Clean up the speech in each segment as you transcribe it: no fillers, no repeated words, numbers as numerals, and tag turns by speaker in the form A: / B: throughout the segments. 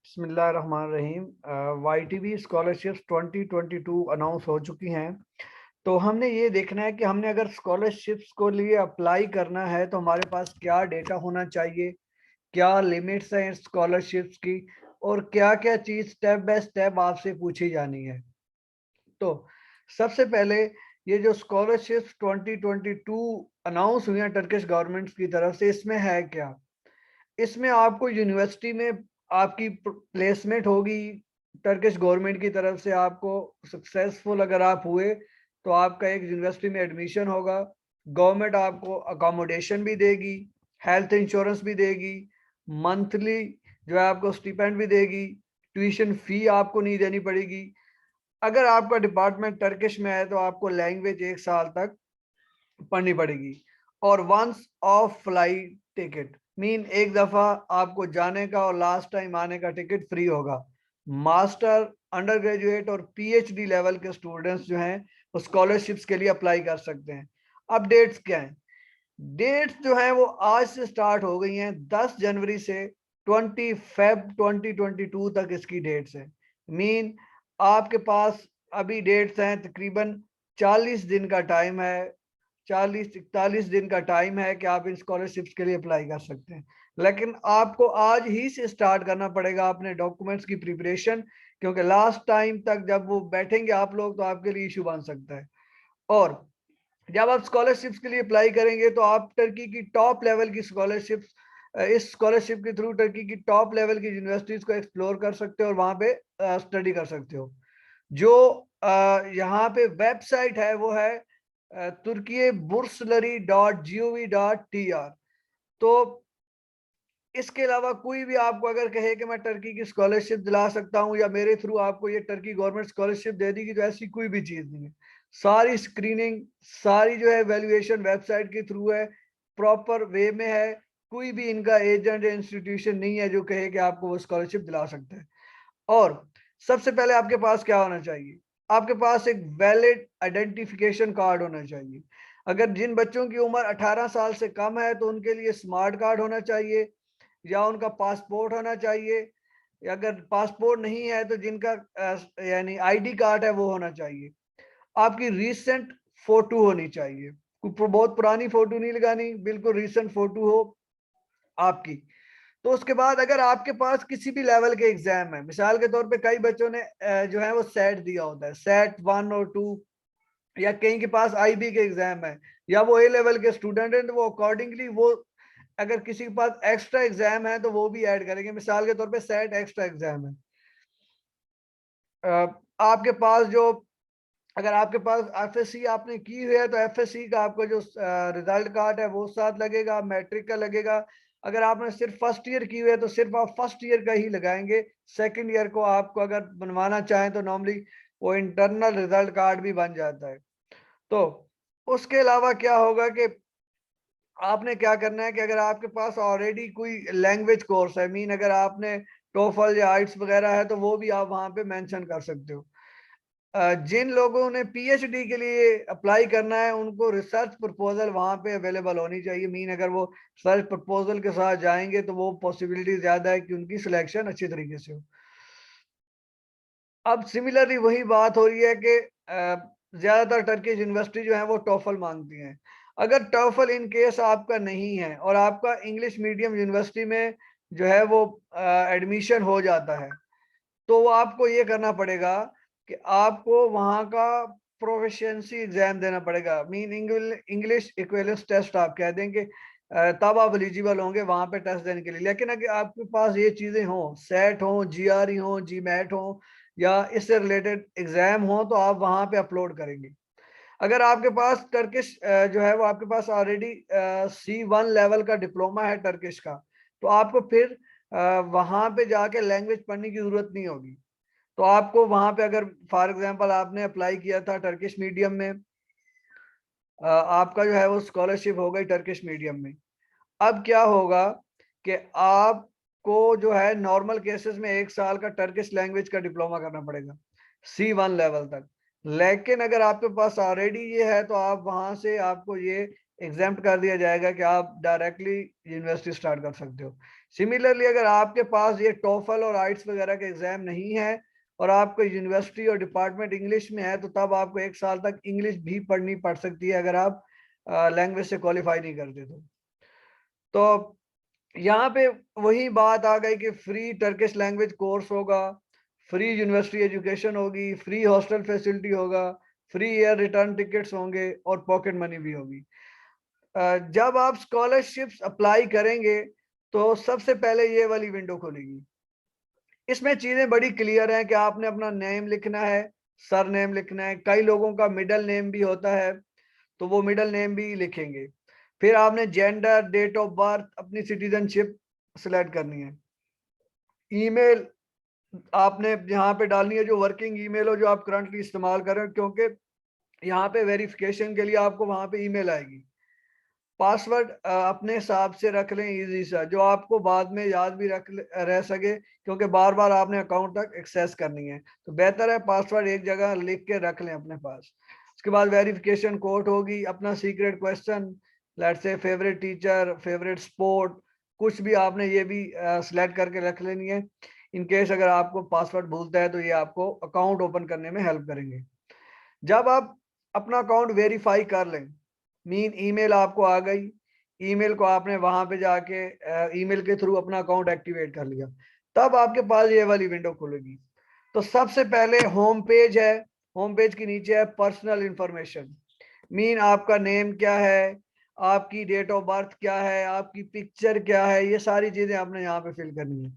A: बिस्मिल्लाहिर्रहमानिर्रहीम। YTV scholarships 2022 announce हो चुकी हैं। तो हमने ये देखना है कि हमने अगर स्कॉलरशिप्स को लिए अप्लाई करना है तो हमारे पास क्या डेटा होना चाहिए, क्या लिमिट्स हैं स्कॉलरशिप्स की, और क्या क्या चीज़ स्टेप बाय स्टेप आपसे पूछी जानी है। तो सबसे पहले ये जो स्कॉलरशिप्स 2022 अनाउंस हुई हैं टर्किश गवर्नमेंट की तरफ से, इसमें है क्या? इसमें आपको यूनिवर्सिटी में आपकी प्लेसमेंट होगी। टर्किश गवर्नमेंट की तरफ से आपको सक्सेसफुल अगर आप हुए तो आपका एक यूनिवर्सिटी में एडमिशन होगा। गवर्नमेंट आपको अकोमोडेशन भी देगी, हेल्थ इंश्योरेंस भी देगी, मंथली जो है आपको स्टिपेंड भी देगी, ट्यूशन फी आपको नहीं देनी पड़ेगी। अगर आपका डिपार्टमेंट टर्किश में है तो आपको लैंग्वेज 1 साल तक पढ़नी पड़ेगी। और once of flight ticket mean एक दफा आपको जाने का और लास्ट टाइम आने का टिकट फ्री होगा। मास्टर, अंडर ग्रेजुएट और पीएचडी लेवल के स्टूडेंट्स जो हैं वो स्कॉलरशिप्स के लिए अप्लाई कर सकते हैं। अब डेट्स क्या हैं? डेट्स जो हैं वो आज से स्टार्ट हो गई हैं। 10 जनवरी से 20 फेब 2022 तक इसकी डेट्स है। मीन आपके पास अभी डेट्स हैं, तकरीबन 40 दिन का टाइम है। 40-41 दिन का टाइम है कि आप इन स्कॉलरशिप्स के लिए अप्लाई कर सकते हैं। लेकिन आपको आज ही से स्टार्ट करना पड़ेगा अपने डॉक्यूमेंट्स की प्रिपरेशन, क्योंकि लास्ट टाइम तक जब वो बैठेंगे आप लोग तो आपके लिए इशू बन सकता है। और जब आप स्कॉलरशिप्स के लिए अप्लाई करेंगे तो आप टर्की की टॉप लेवल की स्कॉलरशिप्स, इस स्कॉलरशिप के थ्रू टर्की की टॉप लेवल की यूनिवर्सिटीज को एक्सप्लोर कर सकते हो और वहां पे स्टडी कर सकते हो। जो यहाँ पे वेबसाइट है वो है turkiye-bursary.gov.tr। तो इसके अलावा कोई भी आपको अगर कहे कि मैं टर्की की स्कॉलरशिप दिला सकता हूँ या मेरे थ्रू आपको ये टर्की गवर्नमेंट स्कॉलरशिप दे देगी, तो ऐसी कोई भी चीज़ नहीं है। सारी स्क्रीनिंग, सारी जो है वैल्यूएशन वेबसाइट के थ्रू है, प्रॉपर वे में है। कोई भी इनका एजेंट या इंस्टीट्यूशन नहीं है जो कहे कि आपको वो स्कॉलरशिप दिला सकता है। और सबसे पहले आपके पास क्या होना चाहिए? आपके पास एक वैलिड आइडेंटिफिकेशन कार्ड होना चाहिए। अगर जिन बच्चों की उम्र 18 साल से कम है तो उनके लिए स्मार्ट कार्ड होना चाहिए या उनका पासपोर्ट होना चाहिए, या अगर पासपोर्ट नहीं है तो जिनका यानी आईडी कार्ड है वो होना चाहिए। आपकी रीसेंट फोटो होनी चाहिए। बहुत पुरानी फोटो नहीं लगानी, बिल्कुल रीसेंट फोटो हो आपकी। तो उसके बाद अगर आपके पास किसी भी लेवल के एग्जाम है, मिसाल के तौर पे कई बच्चों ने जो है वो सेट दिया होता है, सेट 1 और 2, या कहीं के पास आईबी के एग्जाम है, या वो ए लेवल के स्टूडेंट हैं तो वो अकॉर्डिंगली वो अगर किसी के पास एक्स्ट्रा एग्जाम है तो वो भी ऐड करेंगे। मिसाल के तौर पे सेट एक्स्ट्रा एग्जाम है। आपके पास जो अगर आपके पास एफएससी आपने की हुई है तो एफएससी का आपका जो रिजल्ट कार्ड है वो साथ लगेगा, मैट्रिक का लगेगा। अगर आपने सिर्फ फर्स्ट ईयर की हुई है तो सिर्फ आप फर्स्ट ईयर का ही लगाएंगे। सेकंड ईयर को आपको अगर बनवाना चाहें तो नॉर्मली वो इंटरनल रिजल्ट कार्ड भी बन जाता है। तो उसके अलावा क्या होगा कि आपने क्या करना है कि अगर आपके पास ऑलरेडी कोई लैंग्वेज कोर्स है, मीन अगर आपने टोफल या आइट्स वगैरह है तो वो भी आप वहां पे मेंशन कर सकते हो। जिन लोगों ने पीएचडी के लिए अप्लाई करना है उनको रिसर्च प्रपोजल वहां पे अवेलेबल होनी चाहिए। मीन अगर वो सर्च प्रपोजल के साथ जाएंगे तो वो पॉसिबिलिटी ज्यादा है कि उनकी सिलेक्शन अच्छी तरीके से हो। अब सिमिलरली वही बात हो रही है कि ज्यादातर टर्किश यूनिवर्सिटी जो है वो टोफल मांगती हैं। अगर टोफल इन केस आपका नहीं है और आपका इंग्लिश मीडियम यूनिवर्सिटी में जो है वो एडमिशन हो जाता है, तो वो आपको ये करना पड़ेगा कि आपको वहाँ का प्रोफिशिएंसी एग्जाम देना पड़ेगा। मीन इंग्लिश इक्विवेलेंस टेस्ट आप कह देंगे, तब आप एलिजिबल होंगे वहाँ पे टेस्ट देने के लिए। लेकिन अगर आपके पास ये चीज़ें हों, सेट हो, जीआरई हो, जीमैट हो, या इससे रिलेटेड एग्जाम हो, तो आप वहाँ पे अपलोड करेंगे। अगर आपके पास टर्किश जो है वो आपके पास ऑलरेडी C1 लेवल का डिप्लोमा है टर्किश का, तो आपको फिर वहाँ पे जाके लैंग्वेज पढ़ने की जरूरत नहीं होगी। तो आपको वहां पे अगर फॉर एग्जांपल आपने अप्लाई किया था टर्किश मीडियम में, आपका जो है वो स्कॉलरशिप हो गई टर्किश मीडियम में। अब क्या होगा कि आपको जो है नॉर्मल केसेस में 1 साल का टर्किश लैंग्वेज का डिप्लोमा करना पड़ेगा C1 लेवल तक। लेकिन अगर आपके पास ऑलरेडी ये है तो आप वहां से आपको ये एग्जाम्प्ट कर दिया जाएगा कि आप डायरेक्टली यूनिवर्सिटी स्टार्ट कर सकते हो। सिमिलरली अगर आपके पास ये टोफल और आइट्स वगैरह के एग्जाम नहीं है और आपको यूनिवर्सिटी और डिपार्टमेंट इंग्लिश में है, तो तब आपको 1 साल तक इंग्लिश भी पढ़नी पड़ सकती है अगर आप लैंग्वेज से क्वालिफाई नहीं करते तो यहाँ पे वही बात आ गई कि फ्री टर्किश लैंग्वेज कोर्स होगा, फ्री यूनिवर्सिटी एजुकेशन होगी, फ्री हॉस्टल फैसिलिटी होगा, फ्री एयर रिटर्न टिकट्स होंगे और पॉकेट मनी भी होगी। जब आप स्कॉलरशिप्स अप्लाई करेंगे तो सबसे पहले ये वाली विंडो खुलेगी। इसमें चीजें बड़ी क्लियर हैं कि आपने अपना नेम लिखना है, सर नेम लिखना है, कई लोगों का मिडिल नेम भी होता है तो वो मिडिल नेम भी लिखेंगे। फिर आपने जेंडर, डेट ऑफ बर्थ, अपनी सिटीजनशिप सिलेक्ट करनी है। ईमेल आपने यहाँ पे डालनी है जो वर्किंग ईमेल हो, जो आप करंटली इस्तेमाल कर रहे हो, क्योंकि यहाँ पे वेरिफिकेशन के लिए आपको वहां पे ईमेल आएगी। पासवर्ड अपने हिसाब से रख लें, इजी सा, जो आपको बाद में याद भी रह सके, क्योंकि बार बार आपने अकाउंट तक एक्सेस करनी है, तो बेहतर है पासवर्ड एक जगह लिख के रख लें अपने पास। उसके बाद वेरिफिकेशन कोड होगी, अपना secret question, let's say favourite teacher, favourite sport, कुछ भी आपने ये भी सिलेक्ट करके रख लेनी है। इन केस अगर आपको पासवर्ड भूलता है तो ये आपको अकाउंट ओपन करने में हेल्प करेंगे। जब आप अपना अकाउंट वेरीफाई कर लें, मीन ईमेल आपको आ गई, ईमेल को आपने वहां पे जाके ईमेल के थ्रू अपना अकाउंट एक्टिवेट कर लिया, तब आपके पास ये वाली विंडो खुलेगी। तो सबसे पहले होम पेज है, होम पेज के नीचे है पर्सनल इंफॉर्मेशन, मीन आपका नेम क्या है, आपकी डेट ऑफ बर्थ क्या है, आपकी पिक्चर क्या है, ये सारी चीजें आपने यहाँ पे फिल करनी है।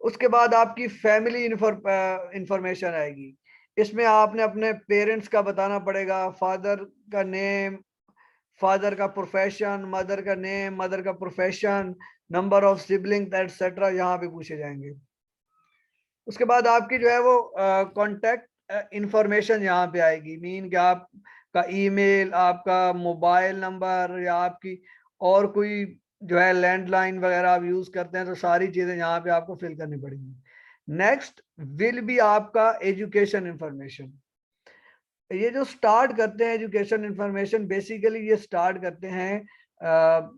A: उसके बाद आपकी फैमिली इंफॉर्मेशन आएगी, इसमें आपने अपने पेरेंट्स का बताना पड़ेगा, फादर का नेम, फादर का प्रोफेशन, मदर का नेम, मदर का profession, number of siblings etcetera यहाँ पे पूछे जाएंगे। उसके बाद आपकी जो है वो कॉन्टैक्ट इंफॉर्मेशन यहाँ पे आएगी, मीन कि आपका ईमेल, आपका मोबाइल नंबर, या आपकी और कोई जो है लैंडलाइन वगैरह आप यूज करते हैं, तो सारी चीजें यहाँ पे आपको फिल करनी पड़ेंगी। नेक्स्ट विल बी आपका एजुकेशन इंफॉर्मेशन। ये जो स्टार्ट करते हैं एजुकेशन इंफॉर्मेशन, बेसिकली ये स्टार्ट करते हैं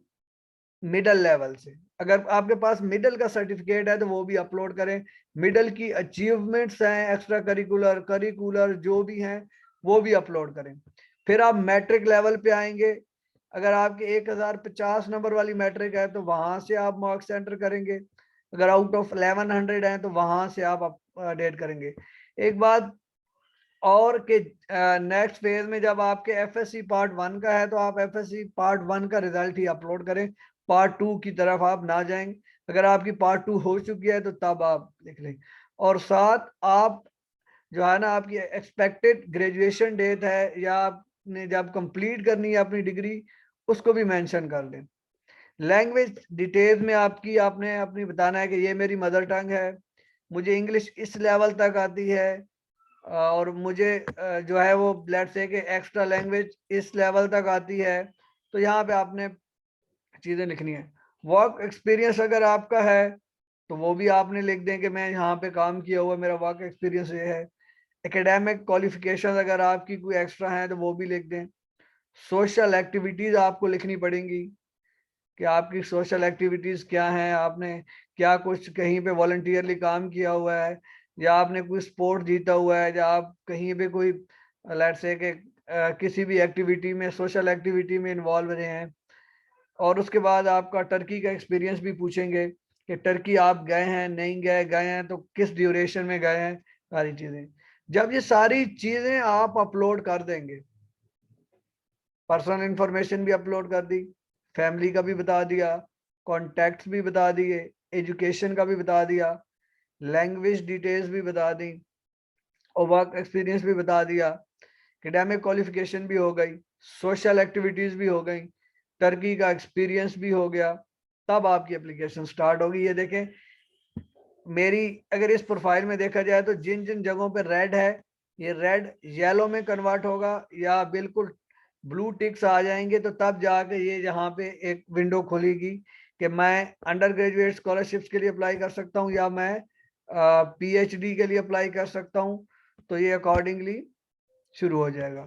A: मिडल लेवल से। अगर आपके पास मिडल का सर्टिफिकेट है तो वो भी अपलोड करें, मिडल की अचीवमेंट्स हैं, एक्स्ट्रा करिकुलर, करिकुलर जो भी हैं वो भी अपलोड करें। फिर आप मैट्रिक लेवल पे आएंगे, अगर आपके 1050 नंबर वाली मैट्रिक है तो वहां से आप मार्क्स एंटर करेंगे, अगर आउट ऑफ 1100 है तो वहां से आप अपडेट करेंगे। एक बात और कि नेक्स्ट फेज में जब आपके एफएससी पार्ट 1 का है तो आप एफएससी पार्ट 1 का रिजल्ट ही अपलोड करें, पार्ट 2 की तरफ आप ना जाएं। अगर आपकी पार्ट 2 हो चुकी है तो तब आप लिख लें। और साथ आप जो है ना, आपकी एक्सपेक्टेड ग्रेजुएशन डेट है या आपने जब कंप्लीट करनी है अपनी डिग्री, उसको भी मेंशन कर दें। लैंग्वेज डिटेल्स में आपकी आपने अपनी बताना है कि ये मेरी मदर टंग है, मुझे इंग्लिश इस लेवल तक आती है, और मुझे जो है वो लेट्स से कि एक्स्ट्रा लैंग्वेज इस लेवल तक आती है, तो यहाँ पे आपने चीजें लिखनी है। वर्क एक्सपीरियंस अगर आपका है तो वो भी आपने लिख दें कि मैं यहाँ पे काम किया हुआ, मेरा वर्क एक्सपीरियंस ये है। एकेडमिक क्वालिफिकेशन अगर आपकी कोई एक्स्ट्रा है तो वो भी लिख दें। सोशल एक्टिविटीज आपको लिखनी पड़ेंगी कि आपकी सोशल एक्टिविटीज क्या हैं, आपने क्या कुछ कहीं पे वॉलंटियरली काम किया हुआ है, या आपने कोई स्पोर्ट जीता हुआ है, या आप कहीं पे कोई लेट्स से कि किसी भी एक्टिविटी में, सोशल एक्टिविटी में इन्वॉल्व रहे हैं। और उसके बाद आपका टर्की का एक्सपीरियंस भी पूछेंगे कि टर्की आप गए हैं, नहीं गए, गए हैं तो किस ड्यूरेशन में गए हैं, सारी चीजें। जब ये सारी चीजें आप अपलोड कर देंगे, पर्सनल इंफॉर्मेशन भी अपलोड कर दी, फैमिली का भी बता दिया, कॉन्टैक्ट्स भी बता दिए, एजुकेशन का भी बता दिया, लैंग्वेज डिटेल्स भी बता दी, और वर्क एक्सपीरियंस भी बता दिया, एकेडमिक क्वालिफिकेशन भी हो गई, सोशल एक्टिविटीज भी हो गई, टर्की का एक्सपीरियंस भी हो गया, तब आपकी एप्लीकेशन स्टार्ट होगी। ये देखें मेरी, अगर इस प्रोफाइल में देखा जाए तो जिन जिन जगहों पे रेड है, ये रेड येलो में कन्वर्ट होगा या बिल्कुल ब्लू टिक्स आ जाएंगे, तो तब जाके ये यहाँ पे एक विंडो खुलेगी कि मैं अंडर ग्रेजुएट स्कॉलरशिप्स के लिए अप्लाई कर सकता हूँ या मैं पीएचडी के लिए अप्लाई कर सकता हूँ, तो ये अकॉर्डिंगली शुरू हो जाएगा।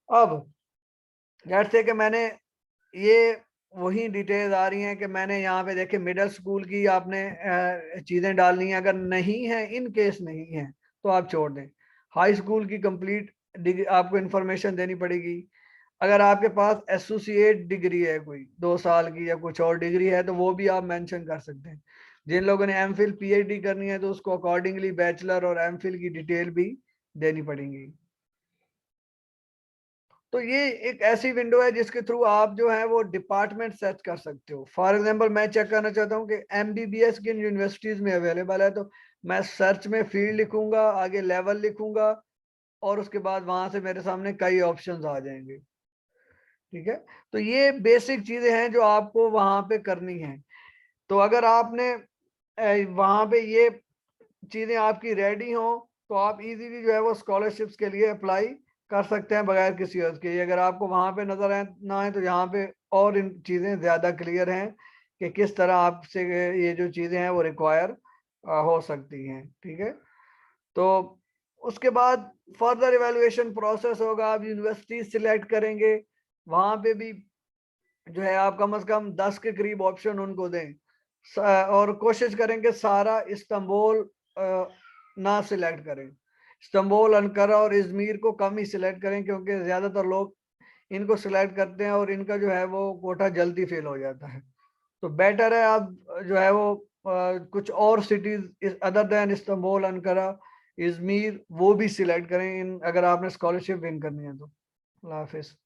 A: अब जैसे कि मैंने ये वही डिटेल्स आ रही हैं कि मैंने यहाँ पे देखे मिडिल स्कूल की आपने चीजें डालनी है, अगर नहीं है, इन केस नहीं है तो आप छोड़ दें। हाई स्कूल की कंप्लीट डिग्री आपको इंफॉर्मेशन देनी पड़ेगी। अगर आपके पास एसोसिएट डिग्री है कोई 2 साल की या कुछ और डिग्री है तो वो भी आप मेंशन कर सकते हैं। जिन लोगों ने एमफिल पीएचडी करनी है तो उसको अकॉर्डिंगली बैचलर और एमफिल की डिटेल भी देनी पड़ेगी। तो ये एक ऐसी विंडो है जिसके थ्रू आप जो है वो डिपार्टमेंट सर्च कर सकते हो। फॉर एग्जांपल मैं चेक करना चाहता हूँ कि एमबीबीएस किन यूनिवर्सिटीज में अवेलेबल है, तो मैं सर्च में फील्ड लिखूंगा, आगे लेवल लिखूंगा और उसके बाद वहां से मेरे सामने कई ऑप्शंस आ जाएंगे। ठीक है, तो ये बेसिक चीजें हैं जो आपको वहां पे करनी है। तो अगर आपने वहां पे ये चीजें आपकी रेडी हो तो आप इजीली जो है वो स्कॉलरशिप्स के लिए अप्लाई कर सकते हैं बगैर किसी अर्ज के। अगर आपको वहां पे नजर ना है तो यहाँ पे और इन चीजें ज्यादा क्लियर हैं कि किस तरह आपसे ये जो चीजें हैं वो रिक्वायर हो सकती हैं। ठीक है, तो उसके बाद फर्दर इवेलुएशन प्रोसेस होगा। आप यूनिवर्सिटी सिलेक्ट करेंगे, वहां पे भी जो है आप कम से कम 10 के करीब ऑप्शन उनको दें और कोशिश करेंगे सारा इस्तांबुल ना सिलेक्ट करें। इस्तांबुल, अंकारा और इजमीर को कम ही सिलेक्ट करें क्योंकि ज्यादातर लोग इनको सिलेक्ट करते हैं और इनका जो है वो कोटा जल्दी फेल हो जाता है। तो बेटर है आप जो है वो कुछ और cities other than Istanbul, Ankara, Izmir वो भी सिलेक्ट करें इन, अगर आपने स्कॉलरशिप विन करनी है तो। अल्लाह हाफिज।